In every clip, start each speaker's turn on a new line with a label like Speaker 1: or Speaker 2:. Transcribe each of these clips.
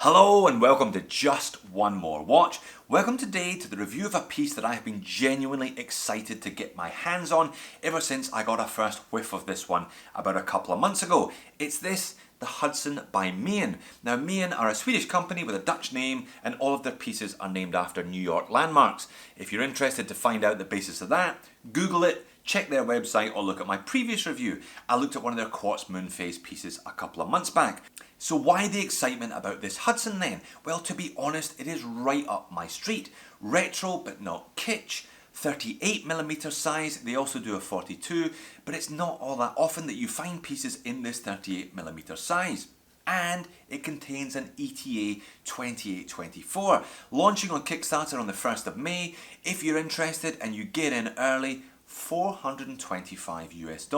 Speaker 1: Hello and welcome to Just One More Watch. Welcome today to the review of a piece that I have been genuinely excited to get my hands on ever since I got a first whiff of this one about a couple of months ago. It's this, the Hudson by Maen. Now Maen are a Swedish company with a Dutch name and all of their pieces are named after New York landmarks. If you're interested to find out the basis of that, Google it, check their website or look at my previous review. I looked at one of their quartz moon phase pieces a couple of months back. So why the excitement about this Hudson then? Well, to be honest, it is right up my street. Retro but not kitsch. 38mm size, they also do a 42, but it's not all that often that you find pieces in this 38mm size. And it contains an ETA 2824, launching on Kickstarter on the 1st of May. If you're interested and you get in early, $425 US.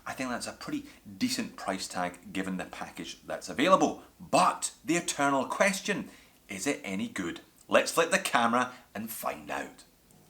Speaker 1: I think that's a pretty decent price tag given the package that's available. But the eternal question, is it any good? Let's flip the camera and find out.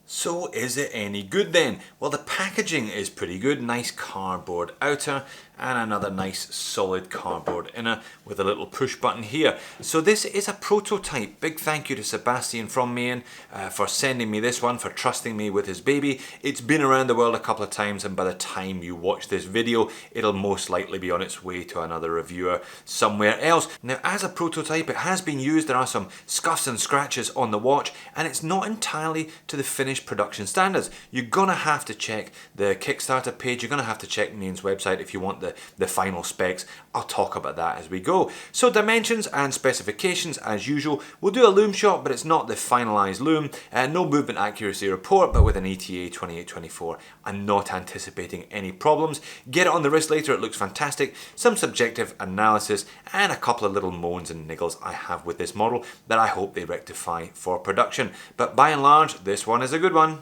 Speaker 1: So is it any good then? Well, the packaging is pretty good. Nice cardboard outer and another nice solid cardboard inner with a little push button here. So this is a prototype. Big thank you to Sebastian from Maen for sending me this one, for trusting me with his baby. It's been around the world a couple of times and by the time you watch this video, it'll most likely be on its way to another reviewer somewhere else. Now as a prototype, it has been used. There are some scuffs and scratches on the watch and it's not entirely to the finished production standards. You're gonna have to check the Kickstarter page, you're gonna have to check Maen's website if you want the final specs. I'll talk about that as we go. So dimensions and specifications as usual. We'll do a loom shot, but it's not the finalized loom. No movement accuracy report, but with an ETA 2824. I'm not anticipating any problems. Get it on the wrist later, it looks fantastic. Some subjective analysis and a couple of little moans and niggles I have with this model that I hope they rectify for production. But by and large, this one is a good one.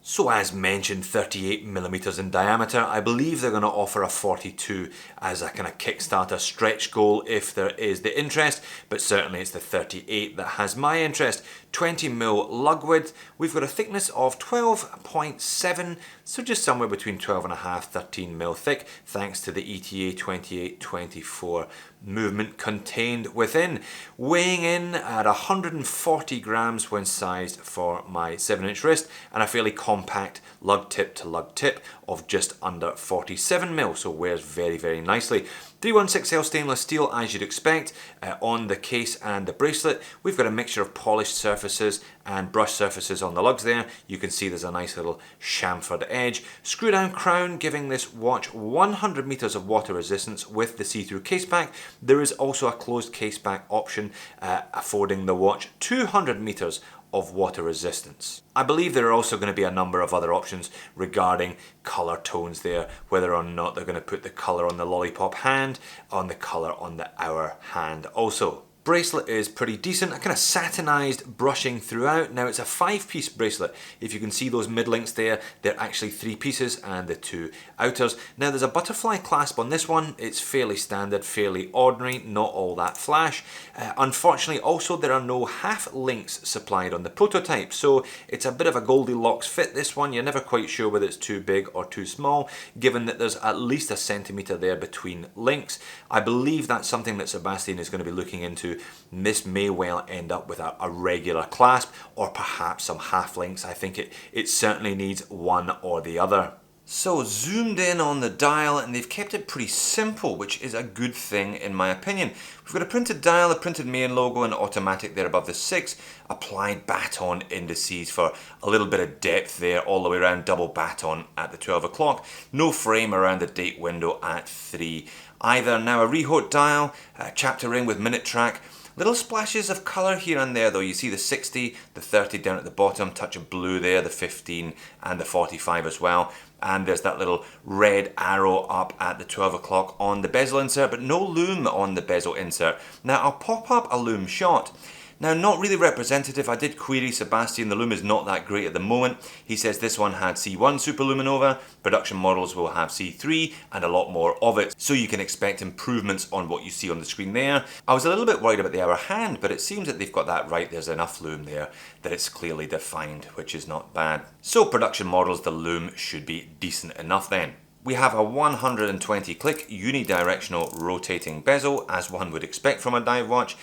Speaker 1: So as mentioned, 38mm in diameter. I believe they're going to offer a 42 as a kind of Kickstarter stretch goal if there is the interest, but certainly it's the 38 that has my interest. 20mm lug width. We've got a thickness of 12.7, so just somewhere between 12.5, 13mm thick, thanks to the ETA 2824 movement contained within. Weighing in at 140 grams when sized for my 7-inch wrist, and a fairly compact lug tip to lug tip of just under 47mm, so wears very, very nicely. 316L stainless steel as you'd expect on the case and the bracelet. We've got a mixture of polished surfaces and brush surfaces on the lugs there. You can see there's a nice little chamfered edge. Screw down crown giving this watch 100 meters of water resistance with the see-through case back. There is also a closed case back option affording the watch 200 meters of water resistance. I believe there are also going to be a number of other options regarding colour tones there, whether or not they're going to put the colour on the lollipop hand, on the colour on the hour hand also. Bracelet is pretty decent, a kind of satinized brushing throughout. Now it's a 5-piece bracelet. If you can see those mid links there, they're actually 3 pieces and the 2 outers. Now there's a butterfly clasp on this one. It's fairly standard, fairly ordinary, not all that flash. Unfortunately also there are no half links supplied on the prototype, so it's a bit of a Goldilocks fit this one. You're never quite sure whether it's too big or too small, given that there's at least a centimetre there between links. I believe that's something that Sebastian is going to be looking into. This may well end up with a regular clasp or perhaps some half links. I think it certainly needs one or the other. So zoomed in on the dial and they've kept it pretty simple, which is a good thing in my opinion. We've got a printed dial, a printed Maen logo and automatic there above the 6, applied baton indices for a little bit of depth there all the way around, double baton at the 12 o'clock. No frame around the date window at 3 either. Now a rehaut dial, a chapter ring with minute track. Little splashes of colour here and there though. You see the 60, the 30 down at the bottom, touch of blue there, the 15 and the 45 as well. And there's that little red arrow up at the 12 o'clock on the bezel insert, but no loom on the bezel insert. Now I'll pop up a loom shot. Now, not really representative. I did query Sebastian, the loom is not that great at the moment. He says this one had C1 superluminova, production models will have C3 and a lot more of it. So you can expect improvements on what you see on the screen there. I was a little bit worried about the hour hand, but it seems that they've got that right. There's enough loom there that it's clearly defined, which is not bad. So production models, the loom should be decent enough then. We have a 120 click unidirectional rotating bezel, as one would expect from a dive watch.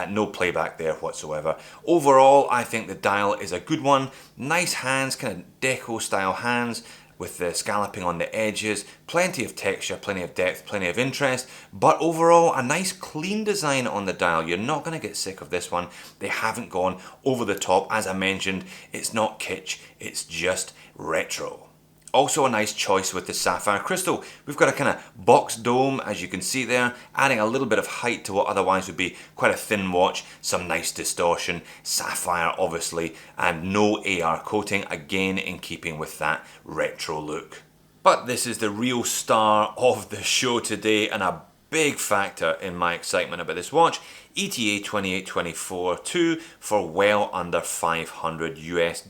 Speaker 1: No playback there whatsoever. Overall, I think the dial is a good one. Nice hands, kind of deco style hands, with the scalloping on the edges, plenty of texture, plenty of depth, plenty of interest, but overall a nice clean design on the dial. You're not going to get sick of this one. They haven't gone over the top. As I mentioned, it's not kitsch, it's just retro. Also a nice choice with the Sapphire Crystal. We've got a kind of box dome, as you can see there, adding a little bit of height to what otherwise would be quite a thin watch. Some nice distortion, sapphire obviously, and no AR coating, again in keeping with that retro look. But this is the real star of the show today, and a big factor in my excitement about this watch. ETA 2824-2 for well under $500 US.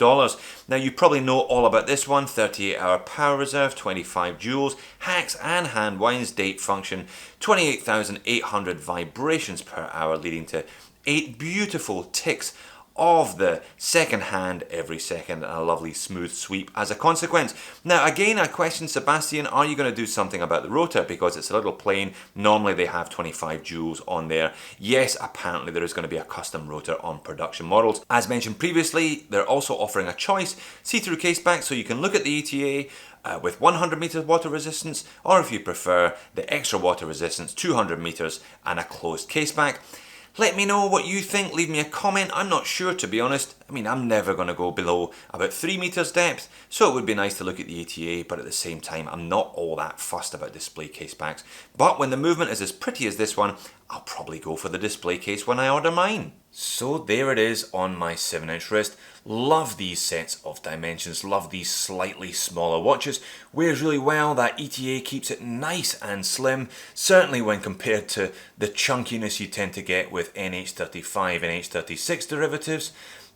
Speaker 1: Now you probably know all about this one. 38-hour power reserve, 25 joules, hacks and hand winds, date function, 28,800 vibrations per hour, leading to 8 beautiful ticks of the second hand every second, and a lovely smooth sweep as a consequence. Now again, I question Sebastian, are you going to do something about the rotor, because it's a little plain. Normally they have 25 joules on there. Yes, apparently there is going to be a custom rotor on production models. As mentioned previously, they're also offering a choice, see-through caseback, so you can look at the ETA with 100 meters water resistance, or if you prefer the extra water resistance, 200 meters and a closed caseback. Let me know what you think, leave me a comment. I'm not sure, to be honest. I mean, I'm never going to go below about 3 meters depth, so it would be nice to look at the ETA, but at the same time, I'm not all that fussed about display case backs. But when the movement is as pretty as this one, I'll probably go for the display case when I order mine. So there it is on my 7-inch wrist. Love these sets of dimensions, love these slightly smaller watches. Wears really well, that ETA keeps it nice and slim, certainly when compared to the chunkiness you tend to get with NH35 and NH36 derivatives.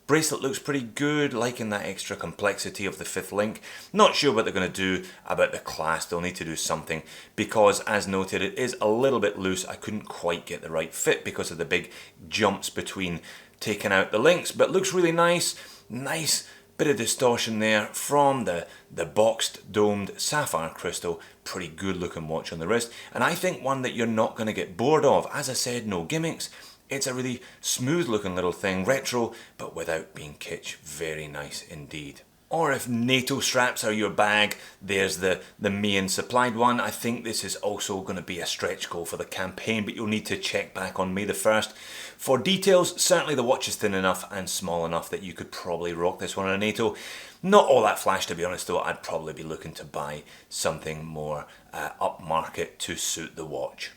Speaker 1: Bracelet looks pretty good, liking that extra complexity of the fifth link. Not sure what they're going to do about the clasp. They'll need to do something, because as noted, it is a little bit loose. I couldn't quite get the right fit because of the big jumps between taking out the links, but looks really nice. Nice bit of distortion there from the boxed domed Sapphire Crystal. Pretty good looking watch on the wrist, and I think one that you're not going to get bored of. As I said, no gimmicks. It's a really smooth looking little thing, retro, but without being kitsch. Very nice indeed. Or if NATO straps are your bag, there's the Maen supplied one. I think this is also going to be a stretch goal for the campaign, but you'll need to check back on May the 1st. For details, certainly the watch is thin enough and small enough that you could probably rock this one on a NATO. Not all that flash, to be honest, though. I'd probably be looking to buy something more upmarket to suit the watch.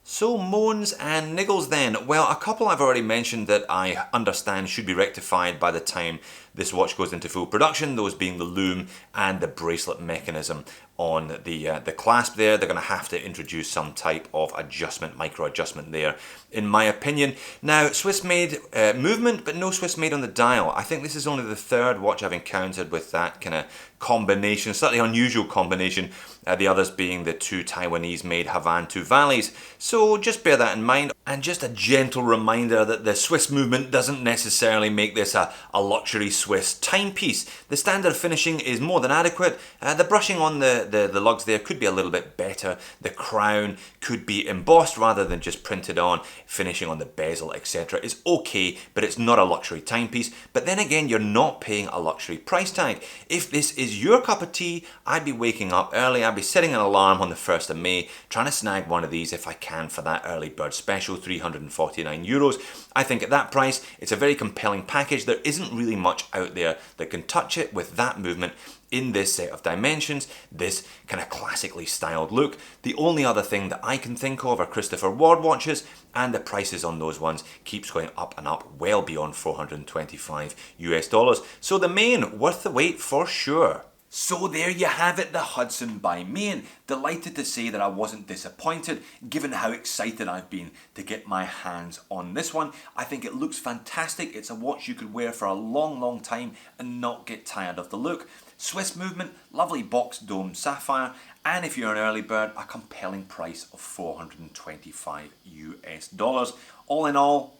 Speaker 1: So moans and niggles then. Well, a couple I've already mentioned that I understand should be rectified by the time this watch goes into full production, those being the Loom and the bracelet mechanism on the clasp there. They're going to have to introduce some type of adjustment, micro adjustment there, in my opinion. Now, Swiss made movement, but no Swiss made on the dial. I think this is only the third watch I've encountered with that kind of combination, slightly unusual combination, the others being the two Taiwanese made Havant 2 Valleys. So just bear that in mind, and just a gentle reminder that the Swiss movement doesn't necessarily make this a luxury Swiss timepiece. The standard finishing is more than adequate. The brushing on the lugs there could be a little bit better. The crown could be embossed rather than just printed on. Finishing on the bezel, etc. is okay, but it's not a luxury timepiece. But then again, you're not paying a luxury price tag. If this is your cup of tea, I'd be waking up early. I'd be setting an alarm on the 1st of May, trying to snag one of these if I can for that early bird special, €349. I think at that price, it's a very compelling package. There isn't really much out there that can touch it with that movement in this set of dimensions, this kind of classically styled look. The only other thing that I can think of are Christopher Ward watches, and the prices on those ones keeps going up and up, well beyond $425. So the Maen, worth the wait for sure. So there you have it, the Hudson by Maen. Delighted to say that I wasn't disappointed, given how excited I've been to get my hands on this one. I think it looks fantastic. It's a watch you could wear for a long time and not get tired of the look. Swiss movement, lovely box dome sapphire, and if you're an early bird, a compelling price of $425. All in all,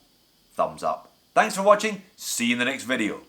Speaker 1: thumbs up. Thanks for watching, see you in the next video.